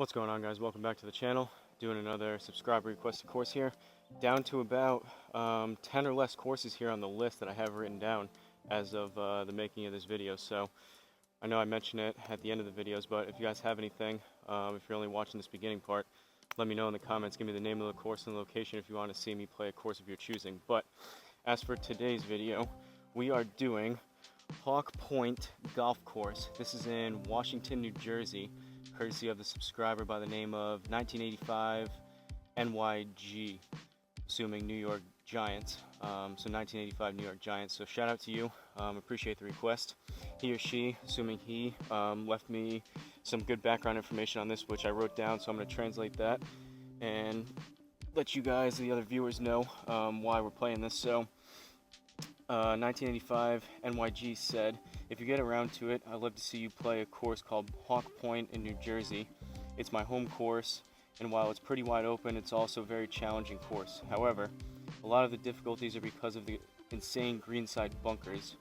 What's going on, guys? Welcome back to the channel. Doing another subscriber requested course here. Down to about 10 or less courses here on the list that I have written down as of the making of this video. So I know I mention it at the end of the videos, but if you guys have anything, if you're only watching this beginning part, let me know in the comments. Give me the name of the course and the location if you want to see me play a course of your choosing. But as for today's video, we are doing Pointe Golf Course. This is in Washington, New Jersey, courtesy of the subscriber by the name of 1985 NYG, assuming New York Giants. So 1985 New York Giants. So shout out to you. Appreciate the request. He or she, assuming he, left me some good background information on this, which I wrote down. So I'm going to translate that and let you guys, the other viewers, know why we're playing this. So 1985 NYG said, "If you get around to it, I'd love to see you play a course called Hawk Point in New Jersey. It's my home course, and while it's pretty wide open, it's also a very challenging course. However, a lot of the difficulties are because of the insane greenside bunkers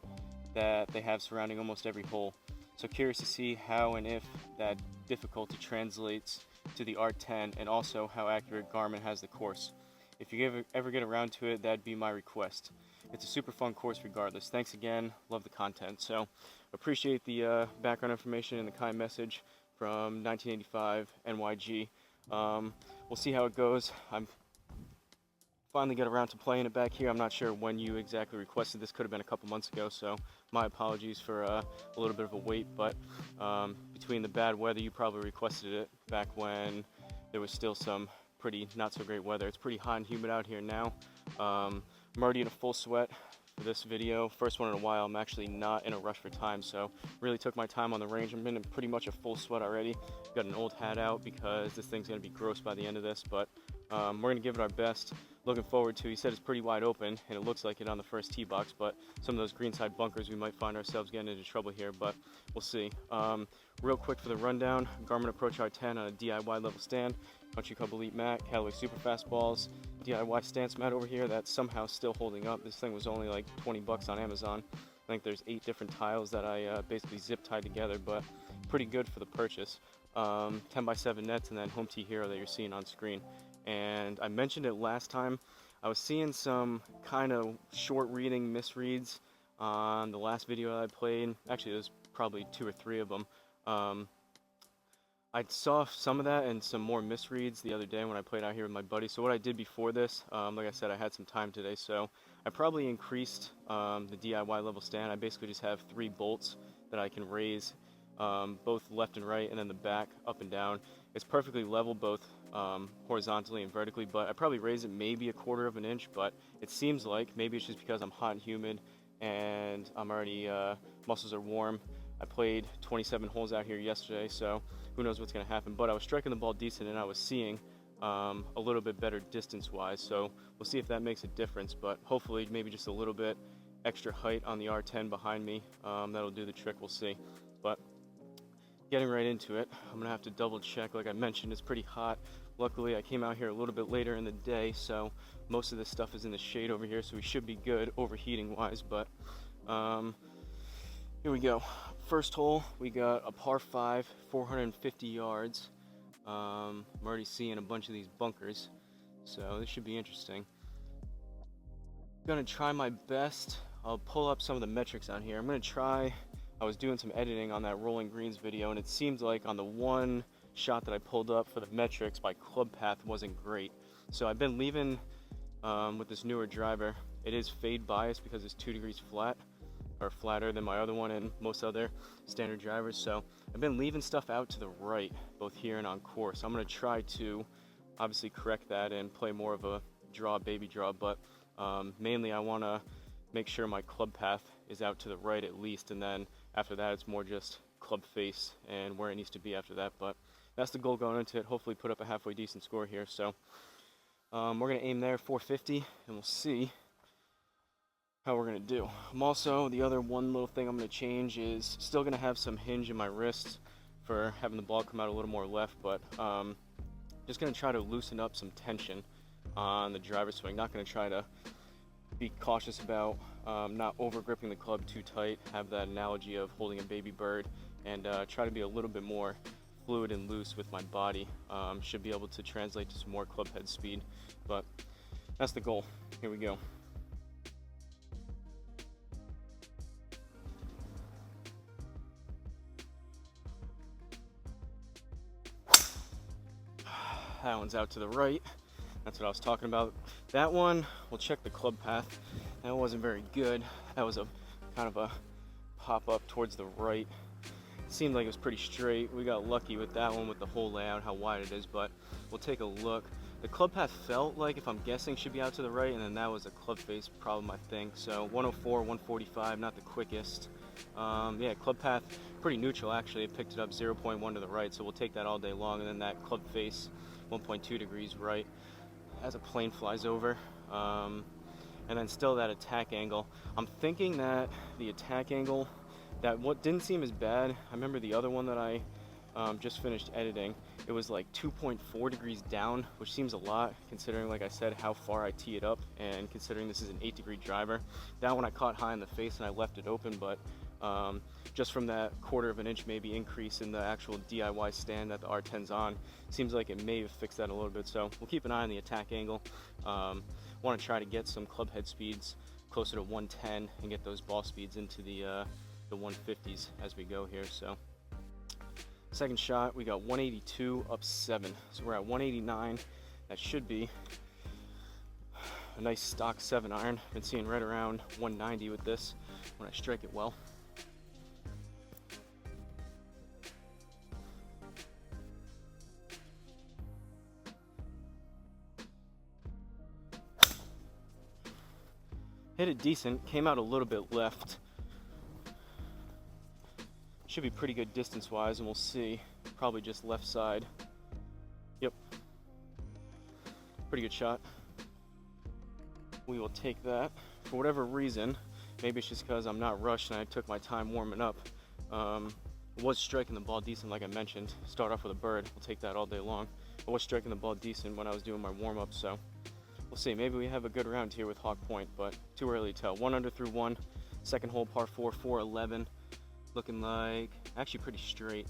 that they have surrounding almost every hole. So curious to see how and if that difficulty translates to the R10, and also how accurate Garmin has the course. If you ever get around to it, that'd be my request. It's a super fun course regardless. Thanks again. Love the content." So appreciate the background information and the kind message from 1985 NYG. We'll see how it goes. I'm finally got around to playing it back here. I'm not sure when you exactly requested this. Could have been a couple months ago, so my apologies for a little bit of a wait. But between the bad weather, you probably requested it back when there was still some pretty not so great weather. It's pretty hot and humid out here now. I'm already in a full sweat for this video. First one in a while. I'm actually not in a rush for time, so really took my time on the range. I'm in pretty much a full sweat already. Got an old hat out because this thing's going to be gross by the end of this, but we're going to give it our best. Looking forward to, he said it's pretty wide open, and it looks like it on the first tee box, but some of those greenside bunkers, we might find ourselves getting into trouble here, but we'll see. Real quick for the rundown, Garmin Approach R10 on a DIY level stand, Country Club Elite mat, Callaway Super Fast balls, DIY stance mat over here that's somehow still holding up. This thing was only like 20 bucks on Amazon. I think there's 8 different tiles that I basically zip tied together, but pretty good for the purchase. 10x7 nets, and then Home Tee Hero that you're seeing on screen. And I mentioned it last time. I was seeing some kind of short reading misreads on the last video that I played. Actually, there's probably 2 or 3 of them. I saw some of that and some more misreads the other day when I played out here with my buddy. So what I did before this, like I said, I had some time today, so I probably increased the DIY level stand. I basically just have 3 bolts that I can raise, both left and right, and then the back up and down. It's perfectly level both horizontally and vertically, but I probably raised it maybe 1/4 of an inch, but it seems like maybe it's just because I'm hot and humid and I'm already, muscles are warm. I played 27 holes out here yesterday, so who knows what's going to happen. But I was striking the ball decent, and I was seeing a little bit better distance-wise, so we'll see if that makes a difference. But hopefully maybe just a little bit extra height on the R10 behind me, that'll do the trick. We'll see. But getting right into it, I'm going to have to double check. Like I mentioned, it's pretty hot. Luckily, I came out here a little bit later in the day, so most of this stuff is in the shade over here, so we should be good overheating-wise. But here we go. First hole, we got a par 5, 450 yards. I'm already seeing a bunch of these bunkers, so this should be interesting. Gonna try my best. I'll pull up some of the metrics out here. I'm gonna try, I was doing some editing on that Rolling Greens video, and it seems like on the one shot that I pulled up for the metrics, my club path wasn't great. So I've been leaving, with this newer driver, it is fade bias because it's 2 degrees flat, or flatter than my other one and most other standard drivers. So I've been leaving stuff out to the right, both here and on course. I'm going to try to obviously correct that and play more of a draw, baby draw, but mainly I want to make sure my club path is out to the right at least, and then after that it's more just club face and where it needs to be after that. But that's the goal going into it. Hopefully put up a halfway decent score here. So we're going to aim there, 450, and we'll see how we're going to do. I'm also, the other one little thing I'm going to change is still going to have some hinge in my wrist for having the ball come out a little more left, but just going to try to loosen up some tension on the driver's swing. Not going to try to be cautious about not over gripping the club too tight, have that analogy of holding a baby bird, and try to be a little bit more fluid and loose with my body. Should be able to translate to some more club head speed, but that's the goal. Here we go. That one's out to the right. That's what I was talking about. That one, we'll check the club path. That wasn't very good. That was a kind of a pop up towards the right. Seemed like it was pretty straight. We got lucky with that one with the whole layout, how wide it is, but we'll take a look. The club path felt like, if I'm guessing, should be out to the right, and then that was a club face problem, I think. So 104, 145, not the quickest. Yeah, club path, pretty neutral actually. It picked it up 0.1 to the right, so we'll take that all day long. And then that club face, 1.2 degrees right, as a plane flies over. And then still that attack angle. I'm thinking that the attack angle, that what didn't seem as bad. I remember the other one that I just finished editing, it was like 2.4 degrees down, which seems a lot considering, like I said, how far I tee it up, and considering this is an 8-degree driver. That one I caught high in the face and I left it open, but just from that 1/4 of an inch maybe increase in the actual DIY stand that the R10's on, seems like it may have fixed that a little bit. So we'll keep an eye on the attack angle. Want to try to get some club head speeds closer to 110 and get those ball speeds into the 150s as we go here. So second shot, we got 182 up 7, so we're at 189. That should be a nice stock 7-iron. Been seeing right around 190 with this when I strike it well. Hit it decent, came out a little bit left. Should be pretty good distance wise, and we'll see. Probably just left side. Yep. Pretty good shot. We will take that. For whatever reason, maybe it's just because I'm not rushed and I took my time warming up. Was striking the ball decent, like I mentioned. Start off with a bird. We'll take that all day long. I was striking the ball decent when I was doing my warm up, so we'll see. Maybe we have a good round here with Pointe, but too early to tell. 1 under through 1. Second hole, par 4, 411. Looking like actually pretty straight.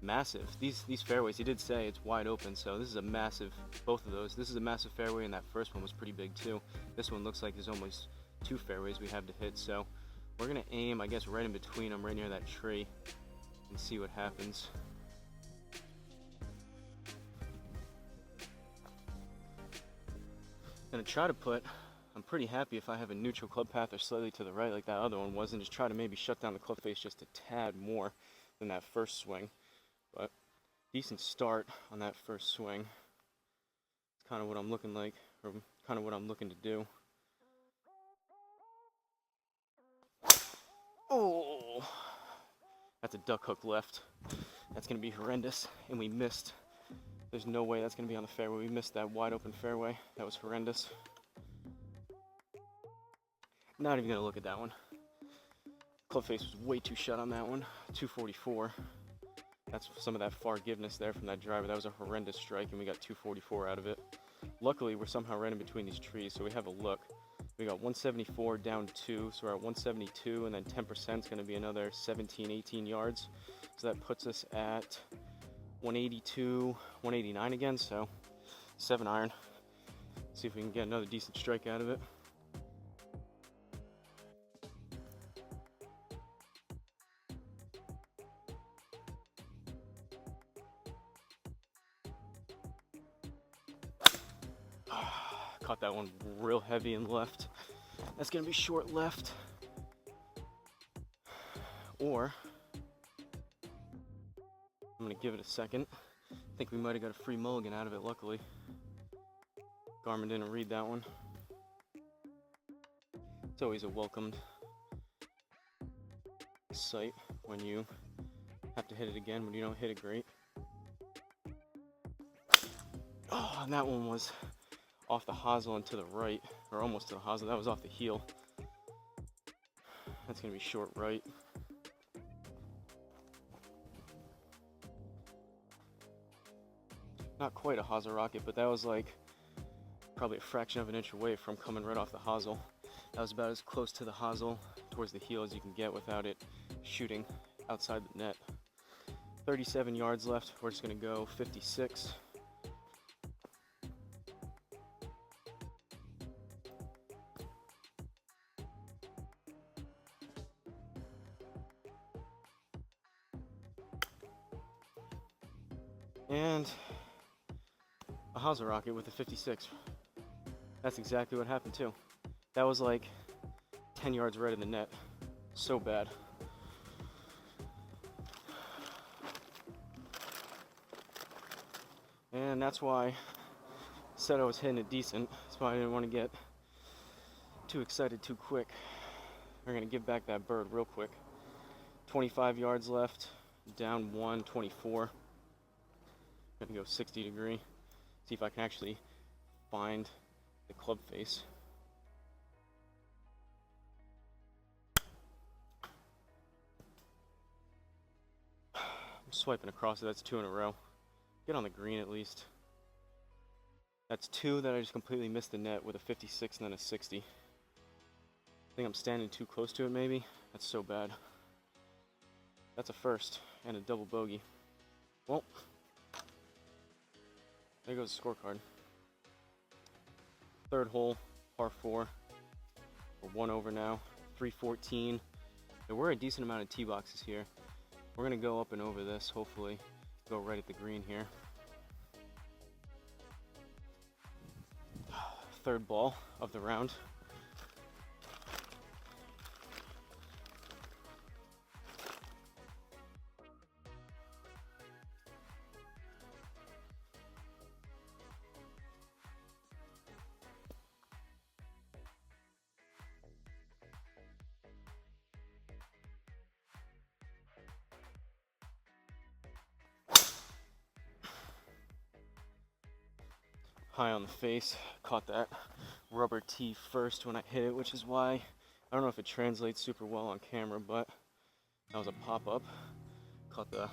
Massive. These fairways, he did say it's wide open, so this is a massive, both of those. This is a massive fairway, and that first one was pretty big too. This one looks like there's almost 2 fairways we have to hit, so we're gonna aim, I guess, right in between them, right near that tree, and see what happens. Gonna try to put, I'm pretty happy if I have a neutral club path or slightly to the right like that other one was, and just try to maybe shut down the club face just a tad more than that first swing. But decent start on that first swing. It's kind of what I'm looking like, or kind of what I'm looking to do. Oh, that's a duck hook left. That's gonna be horrendous, and we missed. There's no way that's gonna be on the fairway. We missed that wide open fairway. That was horrendous. Not even gonna look at that one. Club face was way too shut on that one. 244. That's some of that forgiveness there from that driver. That was a horrendous strike, and we got 244 out of it. Luckily, we're somehow right in between these trees, so we have a look. We got 174 down 2, so we're at 172, and then 10% is going to be another 17, 18 yards. So that puts us at 182, 189 again, so 7-iron. See if we can get another decent strike out of it. Caught that one real heavy and left. That's gonna be short left. Or I'm gonna give it a second. I think we might have got a free mulligan out of it, luckily. Garmin didn't read that one. It's always a welcomed sight when you have to hit it again when you don't hit it great. Oh, and that one was off the hosel and to the right, or almost to the hosel. That was off the heel. That's gonna be short right. Not quite a hosel rocket, but that was like probably a fraction of an inch away from coming right off the hosel. That was about as close to the hosel towards the heel as you can get without it shooting outside the net. 37 yards left. We're just gonna go 56. And a Hosel rocket with a 56. That's exactly what happened too. That was like 10 yards right in the net. So bad. And that's why I said I was hitting it decent. That's why I didn't want to get too excited too quick. We're gonna give back that bird real quick. 25 yards left, down 1, 24. Gonna go 60 degree. See if I can actually find the club face. I'm swiping across it. That's 2 in a row. Get on the green at least. That's 2 that I just completely missed the net with a 56 and then a 60. I think I'm standing too close to it maybe. That's so bad. That's a first and a double bogey. Well, there goes the scorecard. Third hole, par 4. We're 1 over now, 314. There were a decent amount of tee boxes here. We're gonna go up and over this, hopefully go right at the green here. Third ball of the round. High on the face, caught that rubber tee first when I hit it, which is why I don't know if it translates super well on camera, but that was a pop-up. Caught the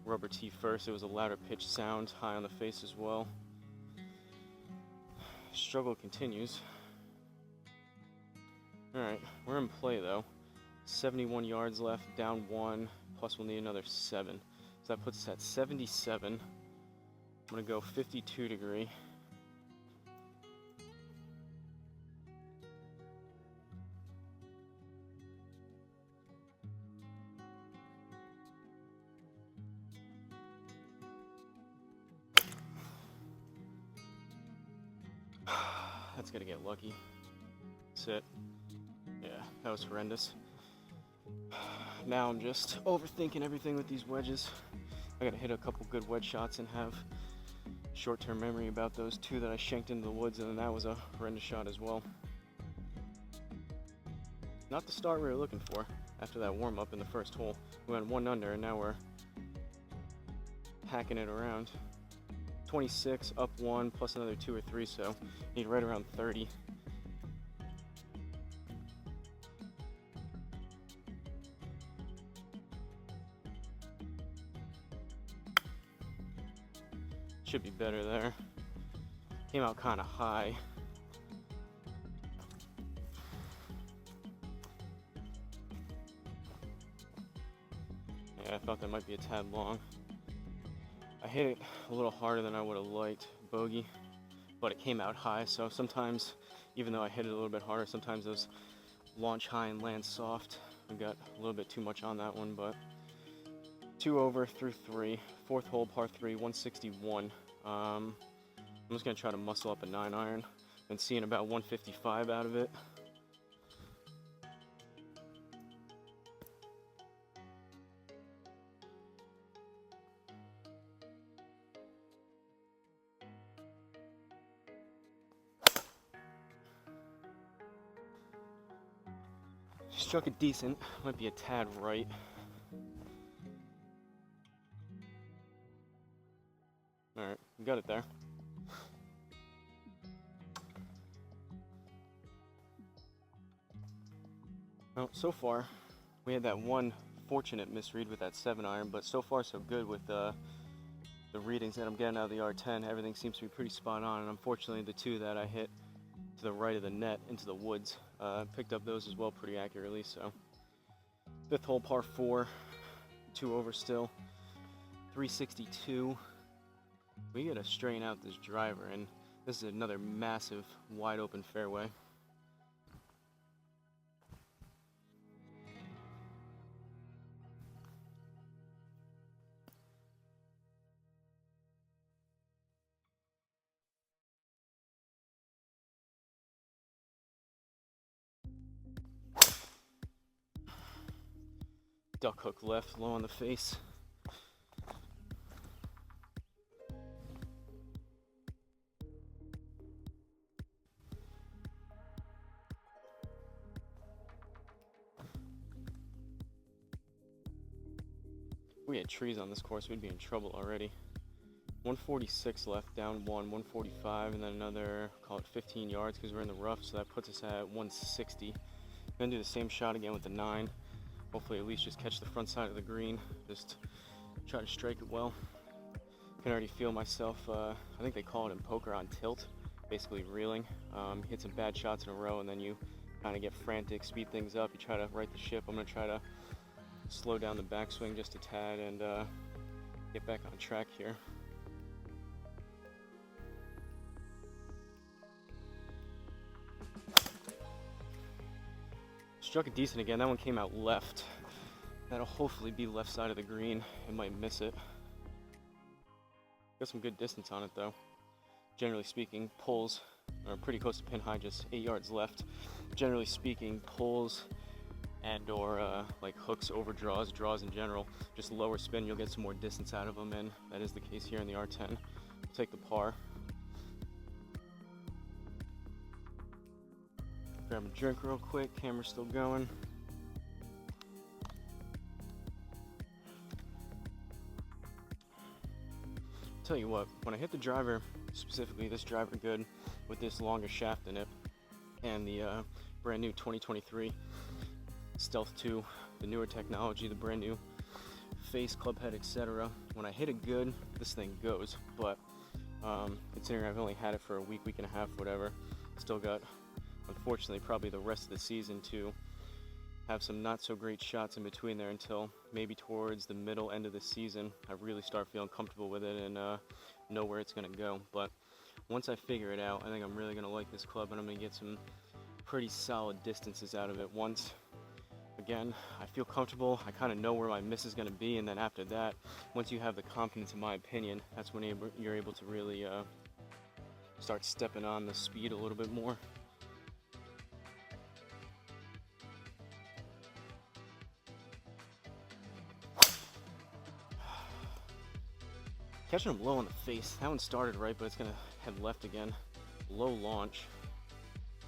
rubber tee first. It was a louder pitch sound, high on the face as well. Struggle continues. Alright, we're in play though. 71 yards left, down 1, plus we'll need another 7. So that puts us at 77. I'm gonna go 52 degree. That's gonna get lucky. Sit. Yeah, that was horrendous. Now I'm just overthinking everything with these wedges. I gotta hit a couple good wedge shots and have short-term memory about those 2 that I shanked into the woods, and then that was a horrendous shot as well. Not the start we were looking for after that warm-up in the first hole. We went 1 under and now we're hacking it around. 26, up 1, plus another 2 or 3, so need right around 30. Should be better there. Came out kind of high. Yeah, I thought that might be a tad long. I hit it a little harder than I would have liked, bogey, but it came out high, so sometimes, even though I hit it a little bit harder, sometimes those launch high and land soft. I got a little bit too much on that one, but 2 over through 3. 4th hole, par 3, 161. I'm just gonna try to muscle up a 9-iron. Been seeing about 155 out of it. Struck it decent, might be a tad right. Alright, we got it there. Well, so far, we had that one fortunate misread with that 7-iron, but so far so good with the readings that I'm getting out of the R10. Everything seems to be pretty spot on, and unfortunately the 2 that I hit to the right of the net into the woods, picked up those as well pretty accurately. So 5th hole, par 4, 2 over still. 362. We gotta straighten out this driver, and this is another massive wide open fairway. Duck hook left, low on the face. If we had trees on this course, we'd be in trouble already. 146 left, down 145, and then another, call it 15 yards because we're in the rough, so that puts us at 160. Then do the same shot again with the 9. Hopefully at least just catch the front side of the green. Just try to strike it well. Can already feel myself, I think they call it in poker on tilt, basically reeling. Hit some bad shots in a row and then you kind of get frantic, speed things up, you try to right the ship. I'm going to try to slow down the backswing just a tad and get back on track here. Struck it decent again. That one came out left. That'll hopefully be left side of the green. It might miss it. Got some good distance on it though. Generally speaking, pulls are pretty close to pin high, just 8 yards left. Generally speaking, pulls and or like hooks over draws, draws in general, just lower spin, you'll get some more distance out of them, and that is the case here in the R10. We'll take the par. Grab a drink real quick, camera's still going. Tell you what, when I hit the driver, specifically this driver good, with this longer shaft in it, and the brand new 2023 Stealth 2, the newer technology, the brand new face, club head, etc. When I hit it good, this thing goes, but considering I've only had it for a week, week and a half, whatever, still got, unfortunately, probably the rest of the season to have some not so great shots in between there until maybe towards the middle end of the season I really start feeling comfortable with it and know where it's going to go. But once I figure it out, I think I'm really going to like this club and I'm going to get some pretty solid distances out of it. Once, again, I feel comfortable, I kind of know where my miss is going to be, and then after that, once you have the confidence, in my opinion, that's when you're able to really start stepping on the speed a little bit more. Catching him low on the face. That one started right, but it's gonna head left again. Low launch.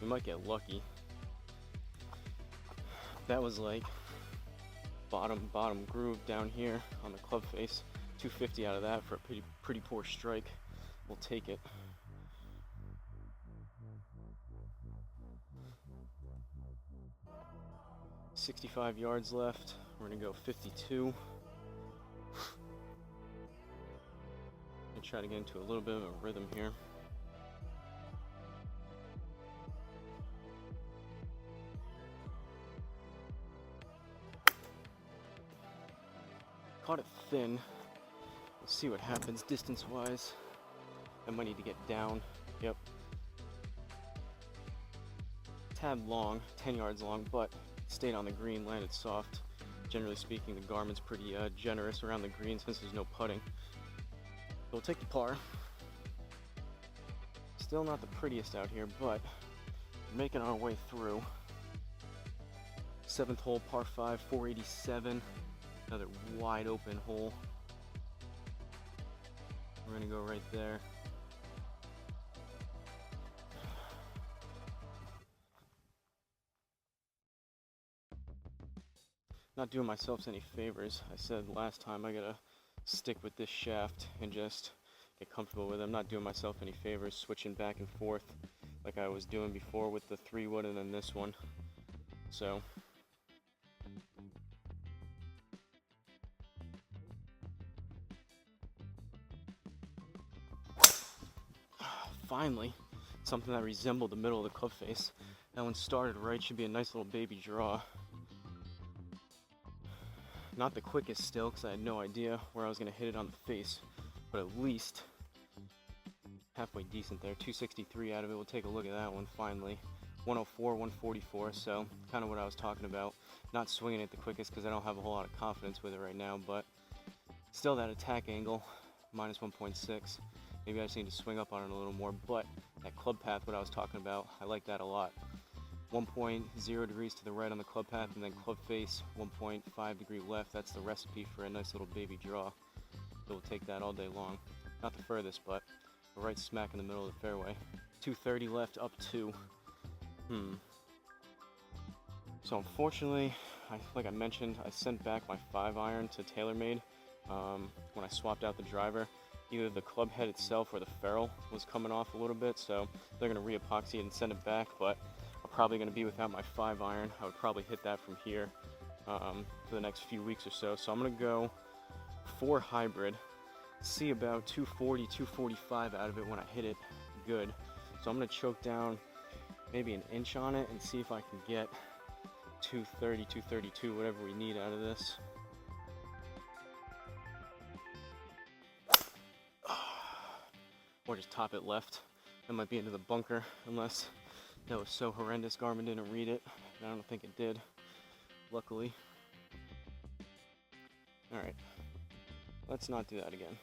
We might get lucky. That was like bottom groove down here on the club face. 250 out of that for a pretty poor strike. We'll take it. $65 yards left. We're gonna go 52. Try to get into a little bit of a rhythm here. Caught it thin. Let's see what happens distance wise. I might need to get down. Yep. Tad long, 10 yards long, but stayed on the green, landed soft. Generally speaking, the Garmin's pretty generous around the green since there's no putting. We'll take the par. Still not the prettiest out here, but we're making our way through. 7th hole, par 5, 487. Another wide open hole. We're gonna go right there. Not doing myself any favors. I said last time I gotta stick with this shaft and just get comfortable with it. I'm not doing myself any favors switching back and forth like I was doing before with the 3-wood and then this one. So finally something that resembled the middle of the club face. That one started right, should be a nice little baby draw. Not the quickest still, because I had no idea where I was going to hit it on the face, but at least halfway decent there. 263 out of it. We'll take a look at that one finally. 104, 144, so kind of what I was talking about. Not swinging it the quickest because I don't have a whole lot of confidence with it right now, but still that attack angle, minus 1.6. Maybe I just need to swing up on it a little more, but that club path, what I was talking about, I like that a lot. 1.0 degrees to the right on the club path, and then club face 1.5 degree left. That's the recipe for a nice little baby draw. So we'll take that all day long. Not the furthest, but right smack in the middle of the fairway. 230 left, up 2. So unfortunately, like I mentioned, I sent back my 5-iron to TaylorMade when I swapped out the driver. Either the club head itself or the ferrule was coming off a little bit, so they're going to re-epoxy it and send it back, but I'm probably going to be without my 5-iron. I would probably hit that from here for the next few weeks or so. So I'm going to go 4 hybrid, see about 240, 245 out of it when I hit it good. So I'm going to choke down maybe an inch on it and see if I can get 230, 232, whatever we need out of this. Or just top it left. That might be into the bunker, unless that was so horrendous Garmin didn't read it. I don't think it did, luckily. Alright, let's not do that again.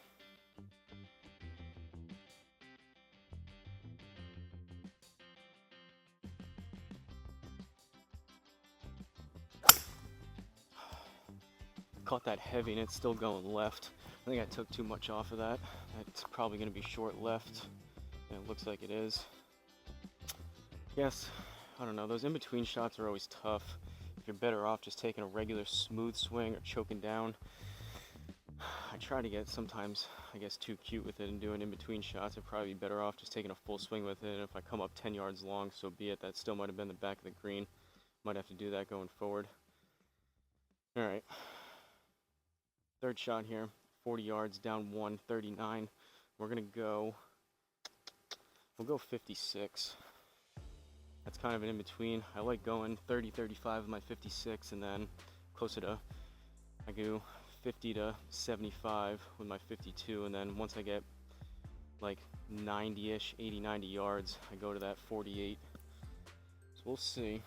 Caught that heavy and it's still going left. I think I took too much off of that. It's probably going to be short left, and it looks like it is. Yes, I don't know, those in-between shots are always tough. If you're better off just taking a regular smooth swing or choking down. I try to get sometimes, I guess, too cute with it and doing in-between shots. I'd probably be better off just taking a full swing with it, and if I come up 10 yards long, so be it. That still might have been the back of the green. Might have to do that going forward. Alright. Third shot here, 40 yards, down 139. We're gonna go, we'll go 56. That's kind of an in-between. I like going 30, 35 with my 56, and then closer to, I go 50 to 75 with my 52, and then once I get like 90-ish, 80, 90 yards, I go to that 48. So we'll see.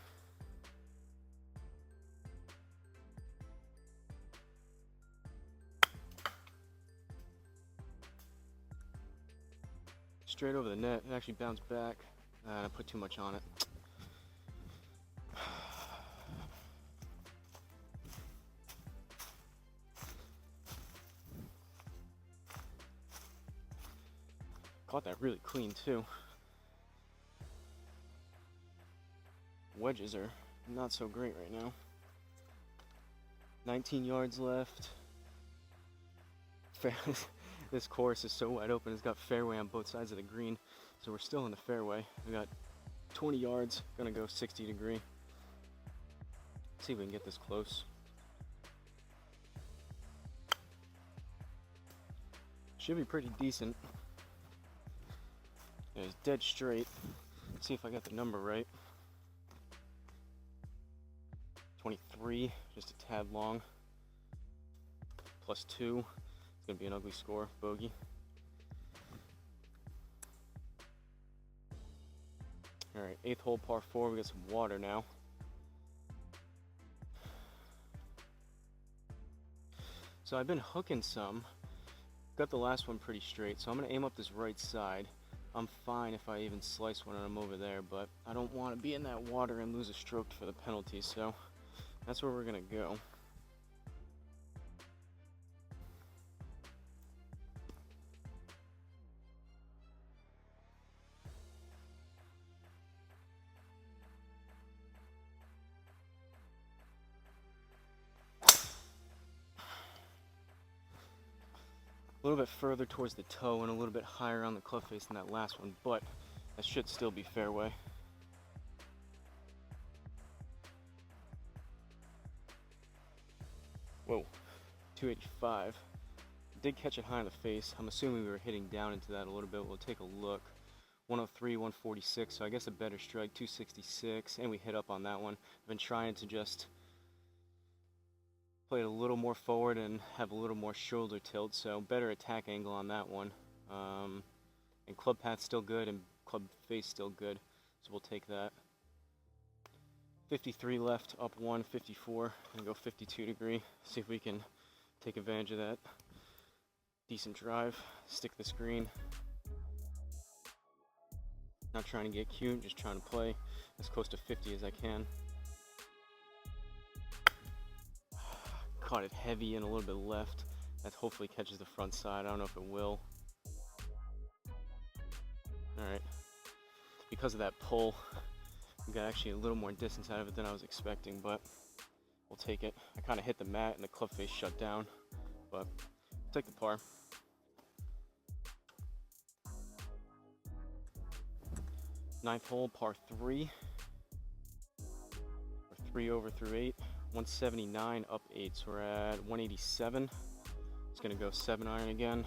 Straight over the net. It actually bounced back, and I put too much on it. Caught that really clean too. Wedges are not so great right now. 19 yards left. This course is so wide open. It's got fairway on both sides of the green, so we're still in the fairway. We got 20 yards, gonna go 60 degree. See if we can get this close. Should be pretty decent. It's dead straight. Let's see if I got the number right. 23, just a tad long. Plus 2. It's gonna be an ugly score, bogey. Alright, 8th hole, par 4. We got some water now. So I've been hooking some. Got the last one pretty straight, so I'm gonna aim up this right side. I'm fine if I even slice one and I'm over there, but I don't want to be in that water and lose a stroke for the penalty, so that's where we're gonna go. A little bit further towards the toe and a little bit higher on the club face than that last one, but that should still be fairway. Whoa, 285. Did catch it high in the face. I'm assuming we were hitting down into that a little bit. We'll take a look. 103, 146, so I guess a better strike, 266, and we hit up on that one. I've been trying to just play it a little more forward and have a little more shoulder tilt, so better attack angle on that one. And club path's still good and club face still good, so we'll take that. 53 left, up 1, 54, and go 52 degree. See if we can take advantage of that. Decent drive, stick the screen. Not trying to get cute, just trying to play as close to 50 as I can. Caught it heavy and a little bit left. That hopefully catches the front side. I don't know if it will. Alright. Because of that pull, we got actually a little more distance out of it than I was expecting, but we'll take it. I kind of hit the mat and the club face shut down, but we'll take the par. Ninth hole, par 3. We're 3 over through 8. 179 up 8, so we're at 187. It's gonna go 7-iron again.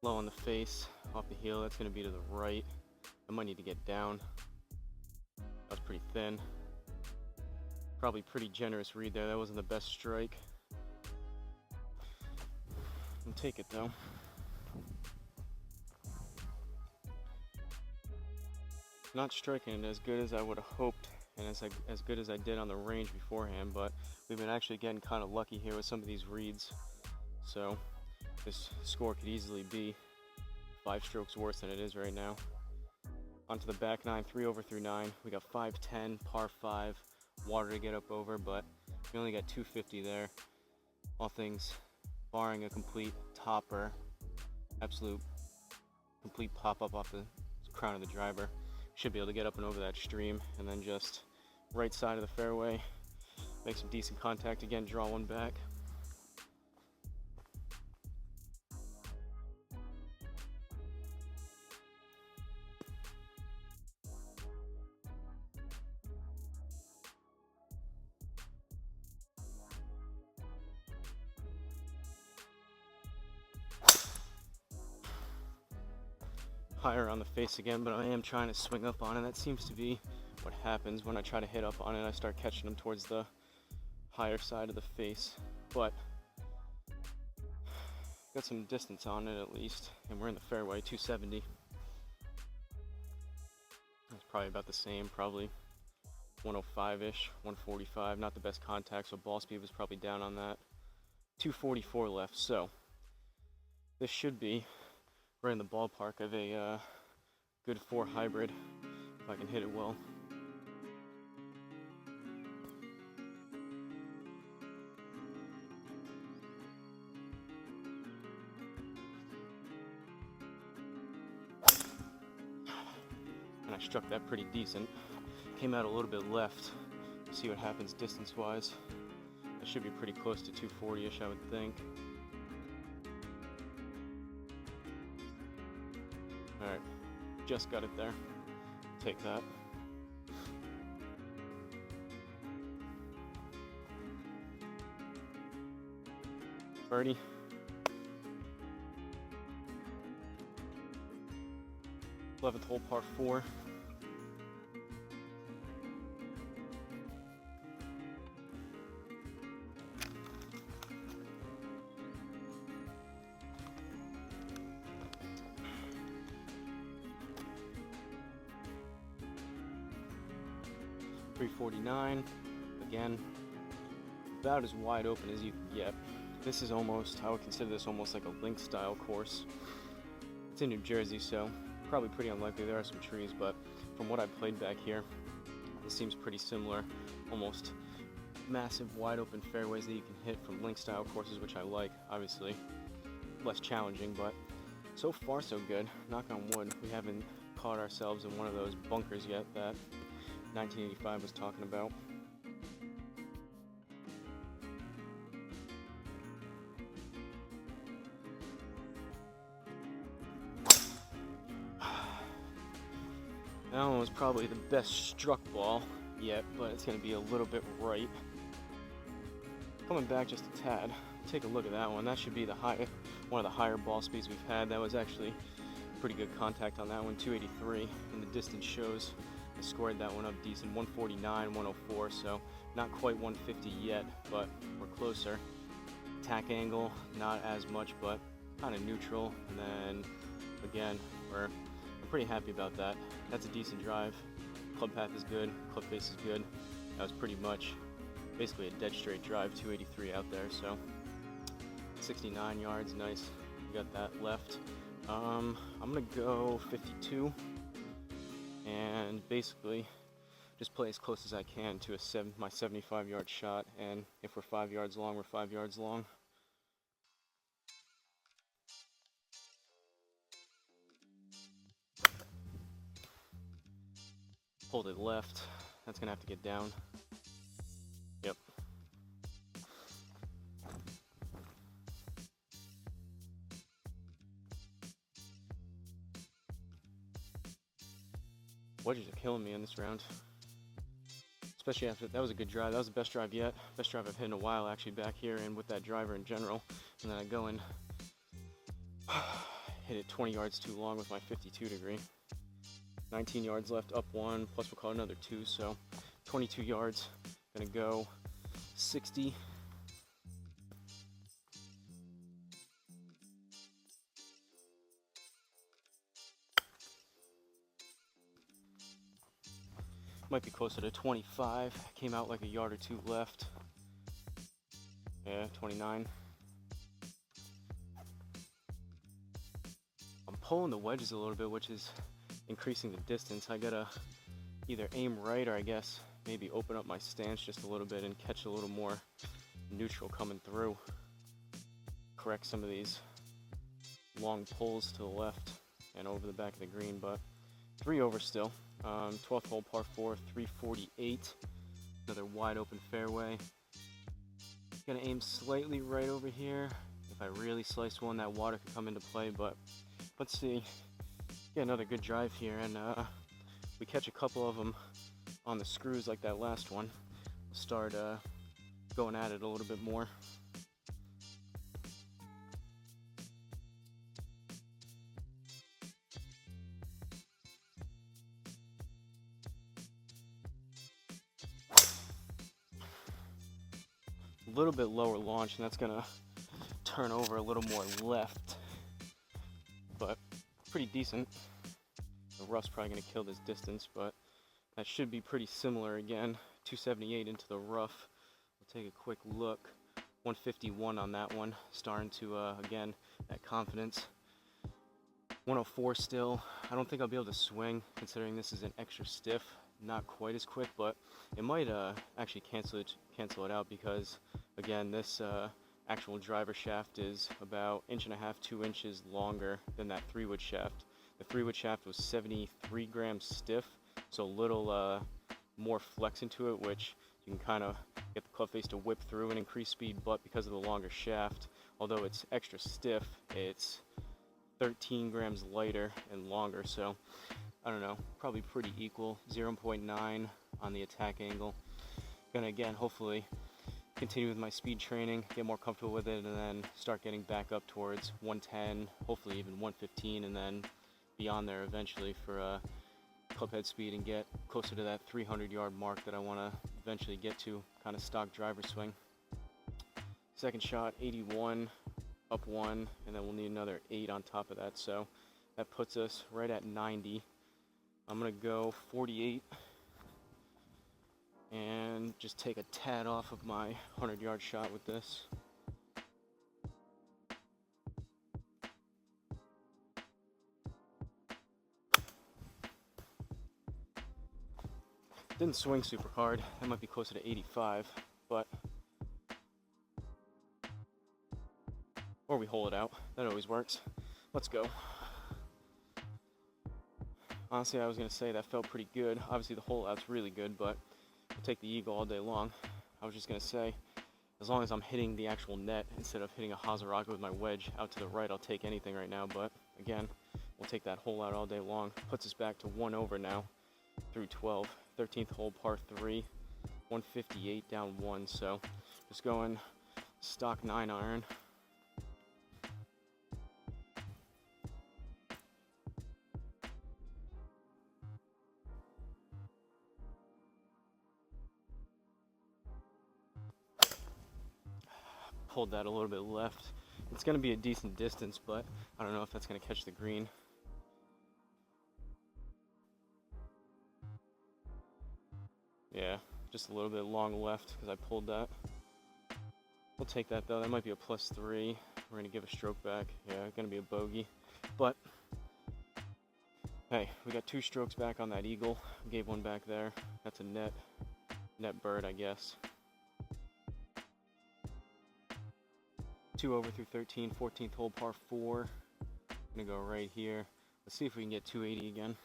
Low on the face, off the heel. That's gonna be to the right. I might need to get down. That was pretty thin. Probably pretty generous read there. That wasn't the best strike. I'll take it though. Not striking it as good as I would have hoped and as good as I did on the range beforehand, but we've been actually getting kind of lucky here with some of these reads. So this score could easily be 5 strokes worse than it is right now. Onto the back 9, 3 over through 9. We got 510, par 5, water to get up over, but we only got 250 there. All things barring a complete topper, absolute complete pop up off the crown of the driver. Should be able to get up and over that stream, and then just right side of the fairway, make some decent contact again, draw one back. Higher on the face again, but I am trying to swing up on it. That seems to be what happens when I try to hit up on it. I start catching them towards the higher side of the face, but got some distance on it at least, and we're in the fairway, 270. That's probably about the same, probably 105-ish, 145. Not the best contact, so ball speed was probably down on that. 244 left, so this should be right in the ballpark of a good 4 hybrid, if I can hit it well. And I struck that pretty decent. Came out a little bit left. See what happens distance-wise. That should be pretty close to 240-ish, I would think. Alright, just got it there. Take that. Birdie. Eleventh hole, par 4. .349, again, about as wide open as you can get. This is almost, I would consider this almost like a link style course. It's in New Jersey, so probably pretty unlikely. There are some trees, but from what I've played back here, it seems pretty similar. Almost massive wide open fairways that you can hit from link style courses, which I like. Obviously less challenging, but so far so good. Knock on wood, we haven't caught ourselves in one of those bunkers yet that 1985 was talking about. That one was probably the best struck ball yet, but it's going to be a little bit right. Coming back just a tad, take a look at that one. That should be one of the higher ball speeds we've had. That was actually pretty good contact on that one, 283, and the distance shows I scored that one up decent, 149, 104, so not quite 150 yet, but we're closer. Tack angle, not as much, but kind of neutral, and then again, I'm pretty happy about that. That's a decent drive. Club path is good, club face is good. That was pretty much basically a dead straight drive, 283 out there, so 69 yards, nice. We got that left. I'm gonna go 52 and basically just play as close as I can to my 75-yard shot, and if we're 5 yards long, we're 5 yards long. Pulled it left. That's gonna have to get down. Yep. Wedges are killing me in this round. Especially after, that was a good drive. That was the best drive yet. Best drive I've hit in a while actually back here and with that driver in general. And then I go and hit it 20 yards too long with my 52 degree. 19 yards left, up one, plus we'll call it another two, so 22 yards. Gonna go 60. Might be closer to 25. Came out like a yard or two left. Yeah, 29. I'm pulling the wedges a little bit, which is increasing the distance. I gotta either aim right or I guess maybe open up my stance just a little bit and catch a little more neutral coming through. Correct some of these long pulls to the left and over the back of the green, but 3 over still. 12th hole par 4, 348. Another wide open fairway. Gonna aim slightly right over here. If I really slice one, that water could come into play, but let's see. Get another good drive here, and we catch a couple of them on the screws like that last one. We'll start going at it a little bit more. A little bit lower launch, and that's gonna turn over a little more left, but pretty decent. The rough's probably gonna kill this distance, but that should be pretty similar again. 278 into the rough. We'll take a quick look. 151 on that one, starting to again, that confidence. 104 still. I don't think I'll be able to swing considering this is an extra stiff, not quite as quick, but it might actually cancel it out because again, this actual driver shaft is about 1.5 to 2 inches longer than that 3-wood shaft. The 3-wood shaft was 73 grams stiff, so a little more flex into it, which you can kind of get the club face to whip through and increase speed, but because of the longer shaft, although it's extra stiff, it's 13 grams lighter and longer, so I don't know, probably pretty equal. 0.9 on the attack angle. Gonna again, hopefully continue with my speed training, get more comfortable with it, and then start getting back up towards 110, hopefully even 115, and then beyond there eventually for club head speed and get closer to that 300-yard mark that I want to eventually get to, kind of stock driver swing. Second shot, 81, up one, and then we'll need another 8 on top of that, so that puts us right at 90. I'm gonna go 48 and just take a tad off of my 100-yard shot with this. Didn't swing super hard. That might be closer to 85, but or we hole it out. That always works. Let's go. Honestly, I was gonna say that felt pretty good. Obviously, the hole out's really good, but I'll take the eagle all day long. I was just gonna say, as long as I'm hitting the actual net instead of hitting a Hosel rocket with my wedge out to the right, I'll take anything right now. But again, we'll take that hole out all day long. Puts us back to 1 over now through 12. 13th hole, par 3, 158 down 1. So just going stock 9 iron. Pulled that a little bit left. It's going to be a decent distance, but I don't know if that's going to catch the green. Yeah, just a little bit long left because I pulled that. We'll take that though. That might be a +3. We're going to give a stroke back. Yeah, going to be a bogey. But hey, we got 2 strokes back on that eagle. Gave one back there. That's a net bird, I guess. 2 over through 13, 14th hole, par 4. I'm gonna go right here. Let's see if we can get 280 again.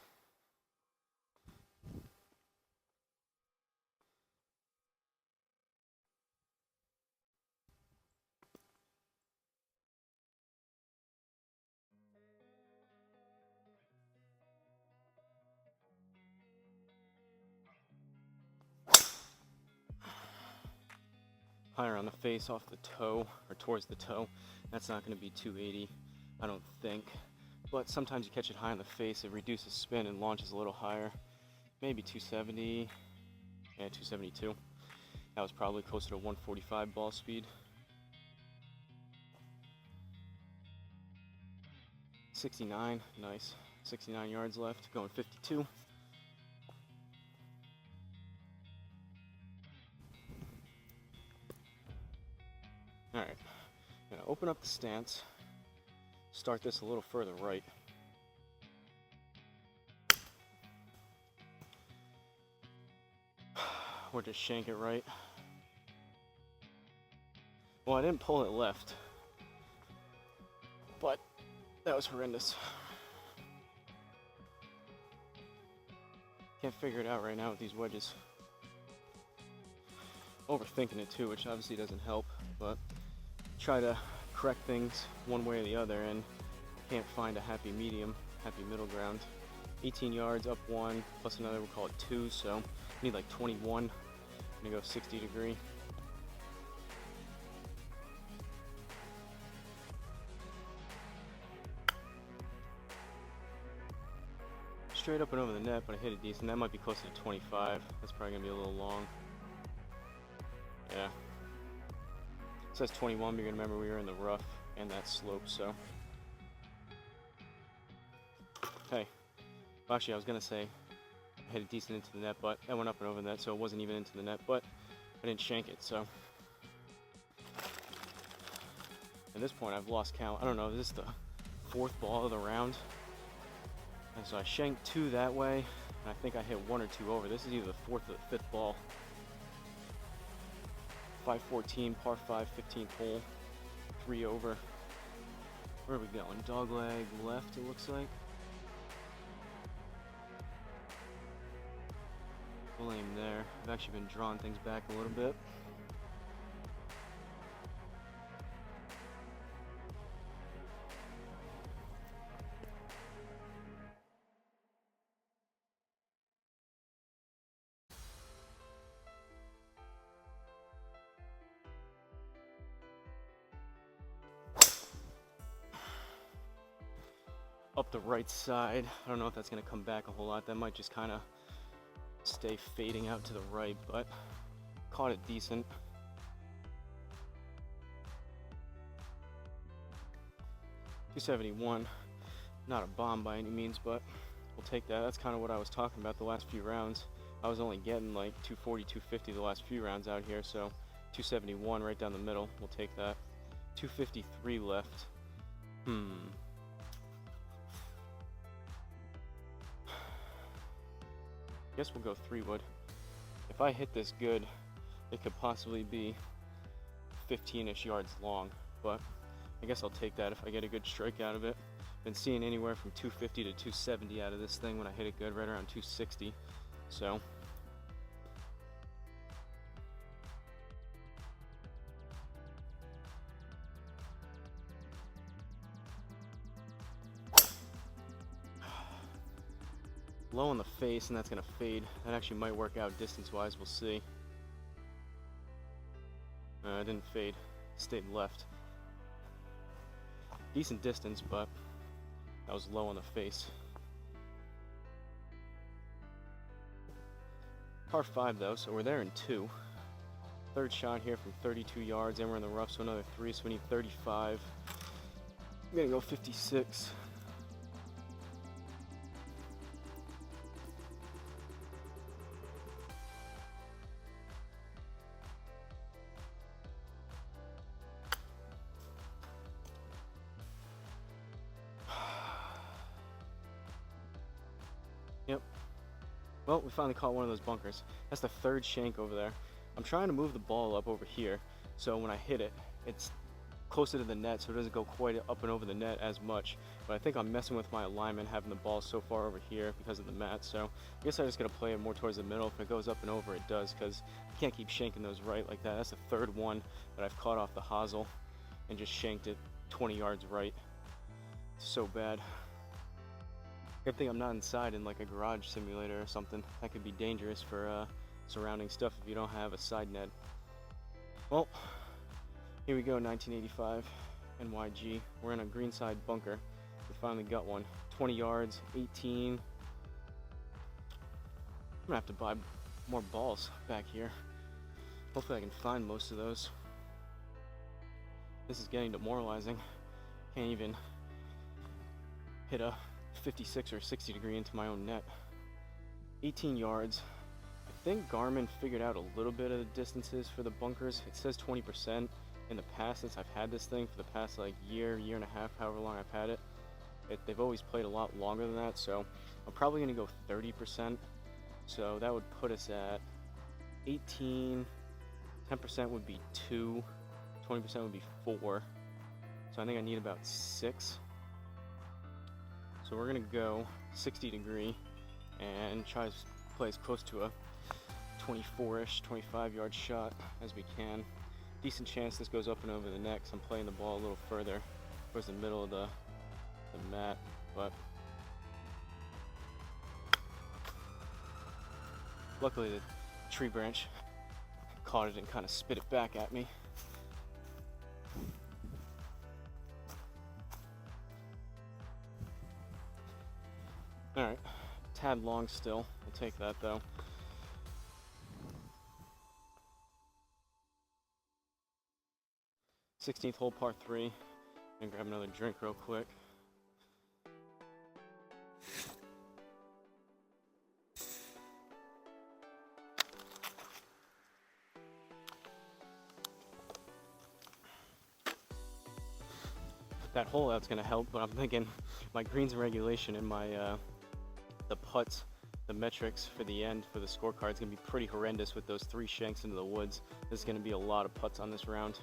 Higher on the face off the toe, or towards the toe. That's not going to be 280, I don't think. But sometimes you catch it high on the face, it reduces spin and launches a little higher. Maybe 270, yeah, 272. That was probably closer to 145 ball speed. 69, nice. 69 yards left, going 52. Alright, I'm gonna open up the stance, start this a little further right. Or just shank it right. Well, I didn't pull it left, but that was horrendous. Can't figure it out right now with these wedges. Overthinking it too, which obviously doesn't help, but try to correct things one way or the other and can't find a happy medium, happy middle ground. 18 yards up 1 plus another, we'll call it 2, so need like 21. I'm gonna go 60 degree. Straight up and over the net, but I hit it decent. That might be closer to 25. That's probably gonna be a little long. Yeah. It says 21, but you're gonna remember we were in the rough and that slope, so. Okay. Well, actually, I was gonna say I hit it decent into the net, but that went up and over the net, so it wasn't even into the net, but I didn't shank it, so. At this point, I've lost count. I don't know, is this the 4th ball of the round? And so I shanked 2 that way, and I think I hit 1 or 2 over. This is either the 4th or the 5th ball. 514, par 5, 15th hole, 3 over. Where are we going? Dogleg left, it looks like. Full aim there. I've actually been drawing things back a little bit. Up the right side. I don't know if that's going to come back a whole lot. That might just kind of stay fading out to the right, but caught it decent. .271, not a bomb by any means, but we'll take that. That's kind of what I was talking about the last few rounds. I was only getting like 240, 250 the last few rounds out here, so 271 right down the middle. We'll take that. 253 left. Guess we'll go 3-wood. If I hit this good, it could possibly be 15-ish yards long, but I guess I'll take that if I get a good strike out of it. Been seeing anywhere from 250 to 270 out of this thing when I hit it good, right around 260. So Low on the face, and that's gonna fade. That actually might work out distance-wise, we'll see. It didn't fade, stayed left. Decent distance, but that was low on the face. Par 5 though, so we're there in 2. Third shot here from 32 yards, and we're in the rough, so another 3, so we need 35. I'm gonna go 56. Yep. Well, we finally caught one of those bunkers. That's the third shank over there. I'm trying to move the ball up over here, so when I hit it, it's closer to the net, so it doesn't go quite up and over the net as much. But I think I'm messing with my alignment, having the ball so far over here because of the mat. So I guess I just gotta play it more towards the middle. If it goes up and over, it does, because I can't keep shanking those right like that. That's the third one that I've caught off the Hosel and just shanked it 20 yards right. It's so bad. Good thing I'm not inside in like a garage simulator or something. That could be dangerous for surrounding stuff if you don't have a side net. Well, here we go, 1985 NYG. We're in a greenside bunker. We finally got one. 20 yards, 18. I'm gonna have to buy more balls back here. Hopefully I can find most of those. This is getting demoralizing. Can't even hit a 56 or 60 degree into my own net. 18 yards. I think Garmin figured out a little bit of the distances for the bunkers. It says 20%. In the past, since I've had this thing for the past like year and a half, however long I've had it, they've always played a lot longer than that, so I'm probably gonna go 30%. So that would put us at 18, 10% would be 2, 20% would be 4. So I think I need about 6. So we're gonna go 60 degree and try to play as close to a 24-ish, 25-yard shot as we can. Decent chance this goes up and over the net, 'cause I'm playing the ball a little further towards the middle of the mat, but luckily the tree branch caught it and kind of spit it back at me. Alright, tad long still. We'll take that though. Sixteenth hole, par 3. And grab another drink real quick. That hole out's gonna help, but I'm thinking my greens and regulation and my the putts, the metrics for the end for the scorecard is gonna be pretty horrendous with those 3 shanks into the woods. There's gonna be a lot of putts on this round.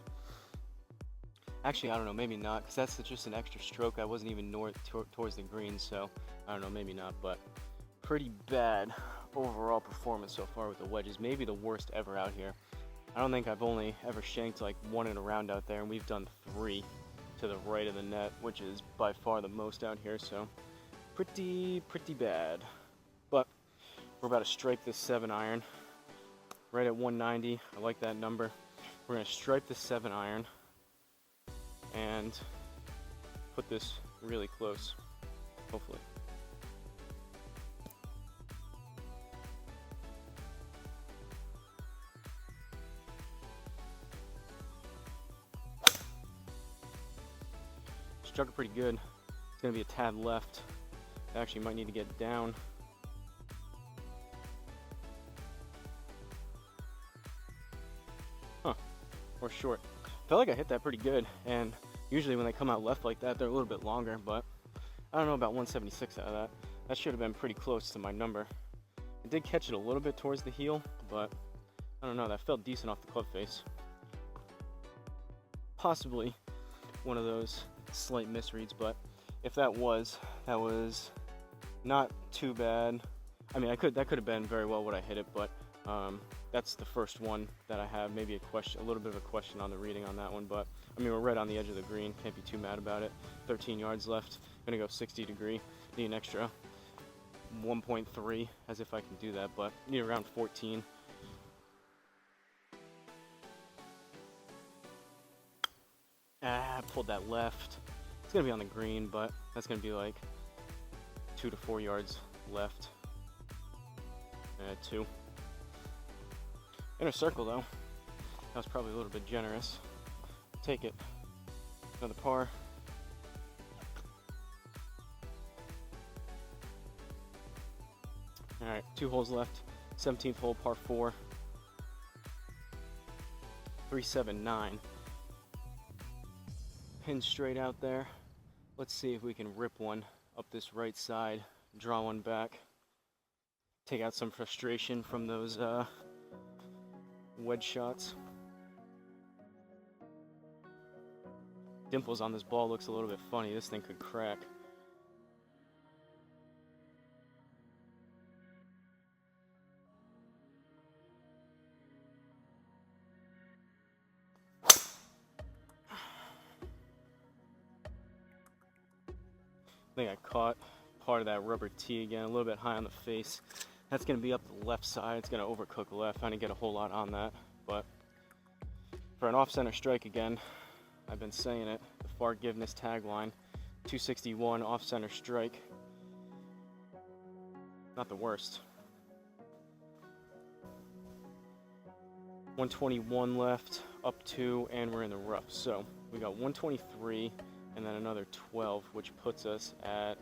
Actually, I don't know, maybe not, because that's just an extra stroke. I wasn't even towards the green, so I don't know, maybe not, but pretty bad overall performance so far with the wedges. Maybe the worst ever out here. I don't think I've only ever shanked like 1 in a round out there, and we've done 3 to the right of the net, which is by far the most out here, so pretty bad. But we're about to strike this 7-iron right at 190. I like that number. We're gonna stripe this 7-iron and put this really close, hopefully. Struck it pretty good. It's gonna be a tad left. I actually might need to get down. Huh, or short. Felt like I hit that pretty good, and usually when they come out left like that, they're a little bit longer, but I don't know about 176 out of that. That should have been pretty close to my number. I did catch it a little bit towards the heel, but I don't know, that felt decent off the club face. Possibly one of those slight misreads, but if that was not too bad. I mean, that could have been very well what I hit it, but that's the first one that I have. Maybe a little bit of a question on the reading on that one, but I mean, we're right on the edge of the green. Can't be too mad about it. 13 yards left. Gonna go 60 degree. Need an extra 1.3, as if I can do that, but need around 14. I pulled that left. It's gonna be on the green, but that's gonna be like 2 to 4 yards left. 2. Inner circle though. That was probably a little bit generous. Take it. Another par. Alright, 2 holes left. 17th hole, par 4. 379. Pin straight out there. Let's see if we can rip one up this right side, draw one back, take out some frustration from those wedge shots. Dimples on this ball looks a little bit funny. This thing could crack. I think I caught part of that rubber tee again, a little bit high on the face. That's going to be up the left side. It's going to overcook left. I didn't get a whole lot on that, but for an off-center strike again, I've been saying it, the Forgiveness tagline, 261 off-center strike. Not the worst. 121 left, up 2, and we're in the rough. So we got 123 and then another 12, which puts us at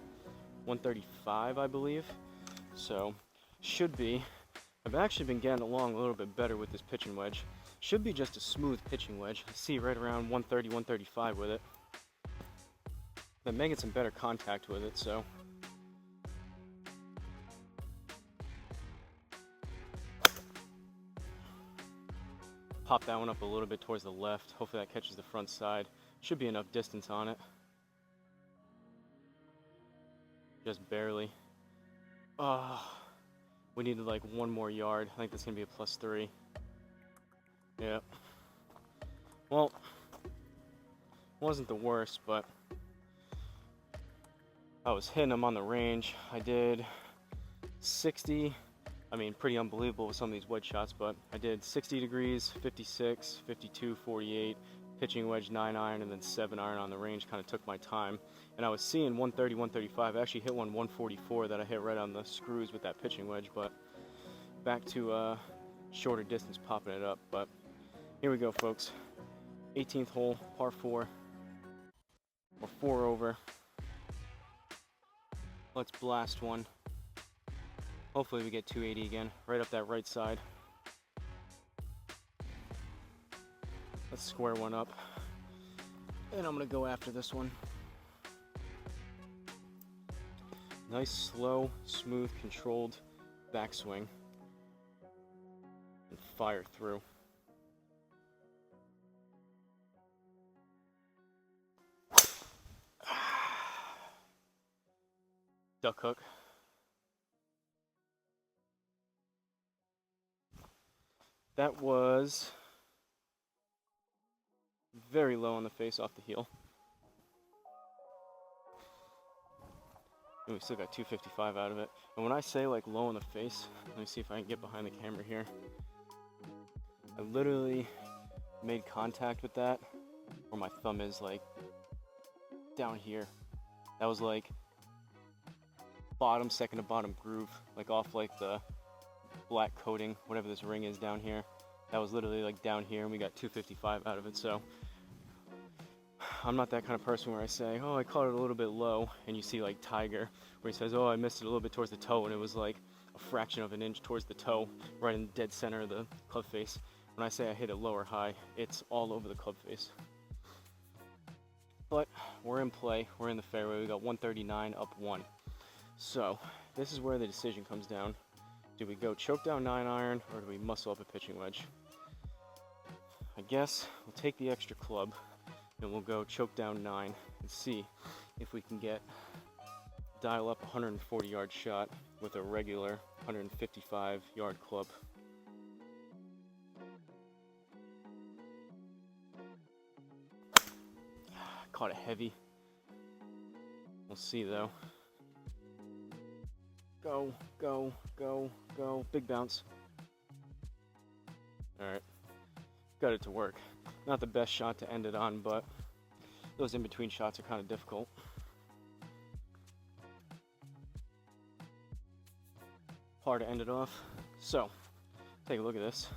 135, I believe. So should be, I've actually been getting along a little bit better with this pitching wedge. Should be just a smooth pitching wedge. I see right around 130, 135 with it. Been making some better contact with it, so. Pop that one up a little bit towards the left. Hopefully that catches the front side. Should be enough distance on it. Just barely. Oh, we needed like 1 more yard. I think that's gonna be a +3. Yeah. Well, wasn't the worst, but I was hitting them on the range. I did 60. I mean, pretty unbelievable with some of these wedge shots, but I did 60 degrees, 56, 52, 48, pitching wedge 9-iron, and then 7-iron on the range. Kind of took my time. And I was seeing 130, 135. I actually hit one 144 that I hit right on the screws with that pitching wedge, but back to shorter distance popping it up. But here we go, folks. 18th hole, par 4. We're 4 over. Let's blast one. Hopefully we get 280 again, right up that right side. Let's square one up. And I'm gonna go after this one. Nice, slow, smooth, controlled backswing. And fire through. Duck hook. That was very low on the face off the heel. And we still got 255 out of it. And when I say like low on the face, let me see if I can get behind the camera here. I literally made contact with that where my thumb is, like down here. That was like bottom, second to bottom groove, like off like the black coating, whatever this ring is down here. That was literally like down here, and we got 255 out of it. So I'm not that kind of person where I say, oh, I caught it a little bit low, and you see like Tiger where he says, oh, I missed it a little bit towards the toe, and it was like a fraction of an inch towards the toe, right in the dead center of the club face. When I say I hit it low or high, it's all over the club face. But we're in play, we're in the fairway. We got 139 up 1. So this is where the decision comes down. Do we go choke down 9-iron, or do we muscle up a pitching wedge? I guess we'll take the extra club and we'll go choke down 9 and see if we can dial up a 140 yard shot with a regular 155 yard club. Caught it heavy. We'll see though. Go, go, go, go. Big bounce. Alright. Got it to work. Not the best shot to end it on, but those in-between shots are kind of difficult. Par to end it off. So, take a look at this.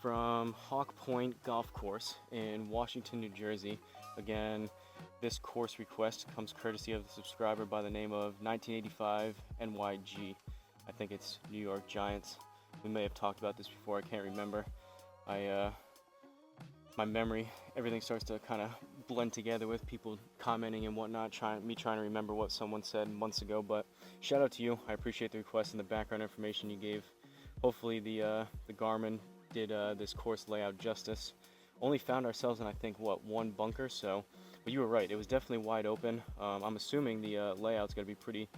From Pointe Golf Course in Washington, New Jersey. Again, this course request comes courtesy of the subscriber by the name of 1985 NYG. I think it's New York Giants. We may have talked about this before, I can't remember. My memory, everything starts to kind of blend together with people commenting and whatnot, trying to remember what someone said months ago. But shout out to you. I appreciate the request and the background information you gave. Hopefully the Garmin did this course layout justice. Only found ourselves in, I think, one bunker, so, but you were right, it was definitely wide open. I'm assuming the layout's going to be pretty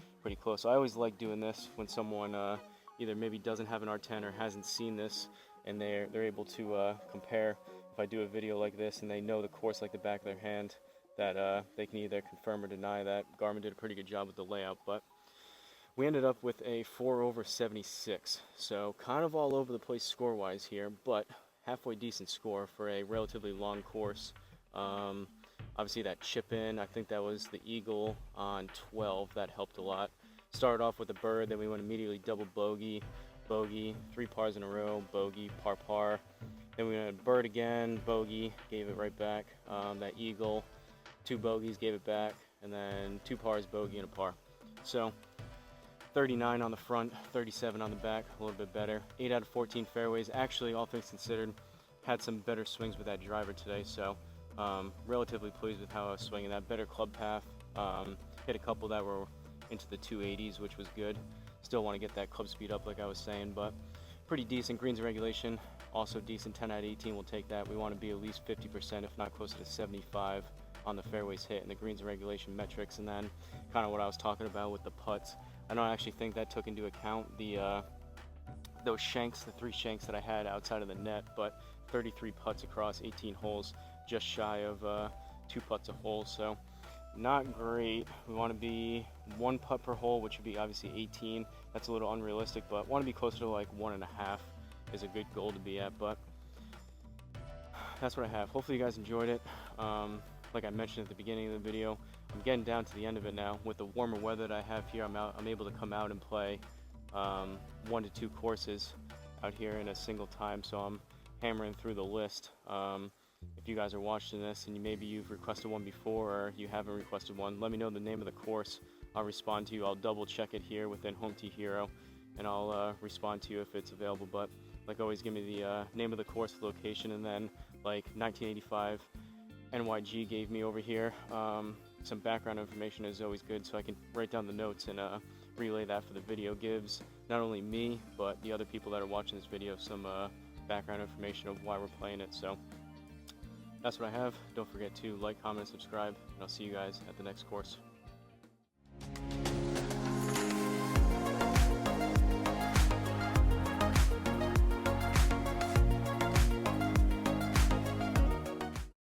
close. So I always like doing this when someone either maybe doesn't have an R10 or hasn't seen this, and they're able to compare. If I do a video like this and they know the course like the back of their hand, that they can either confirm or deny that Garmin did a pretty good job with the layout. But we ended up with a 4 over 76, so kind of all over the place score-wise here, but halfway decent score for a relatively long course. Obviously that chip in, I think that was the eagle on 12, that helped a lot. Started off with a bird, then we went immediately double bogey, bogey, 3 pars in a row, bogey, par par. Then we went bird again, bogey, gave it right back. That eagle, 2 bogeys, gave it back, and then 2 pars, bogey, and a par. So 39 on the front, 37 on the back, a little bit better. 8 out of 14 fairways. Actually, all things considered, had some better swings with that driver today, so relatively pleased with how I was swinging that. Better club path. Hit a couple that were into the 280s, which was good. Still want to get that club speed up like I was saying, but pretty decent. Greens and regulation, also decent. 10 out of 18, we'll take that. We want to be at least 50%, if not closer to 75 on the fairways hit and the greens and regulation metrics. And then kind of what I was talking about with the putts. I don't actually think that took into account those shanks, the 3 shanks that I had outside of the net, but 33 putts across 18 holes, just shy of 2 putts a hole, so not great. We want to be 1 putt per hole, which would be obviously 18. That's a little unrealistic, but want to be closer to like 1.5 is a good goal to be at, but that's what I have. Hopefully you guys enjoyed it. Like I mentioned at the beginning of the video, I'm getting down to the end of it now. With the warmer weather that I have here, I'm able to come out and play 1 to 2 courses out here in a single time, so I'm hammering through the list. If you guys are watching this and maybe you've requested one before or you haven't requested one, let me know the name of the course. I'll respond to you. I'll double check it here within Home T Hero, and I'll respond to you if it's available. But like always, give me the name of the course, location, and then like 1985 NYG gave me over here. Some background information is always good, so I can write down the notes and relay that for the video. Gives not only me, but the other people that are watching this video some background information of why we're playing it. So that's what I have. Don't forget to like, comment, and subscribe, and I'll see you guys at the next course.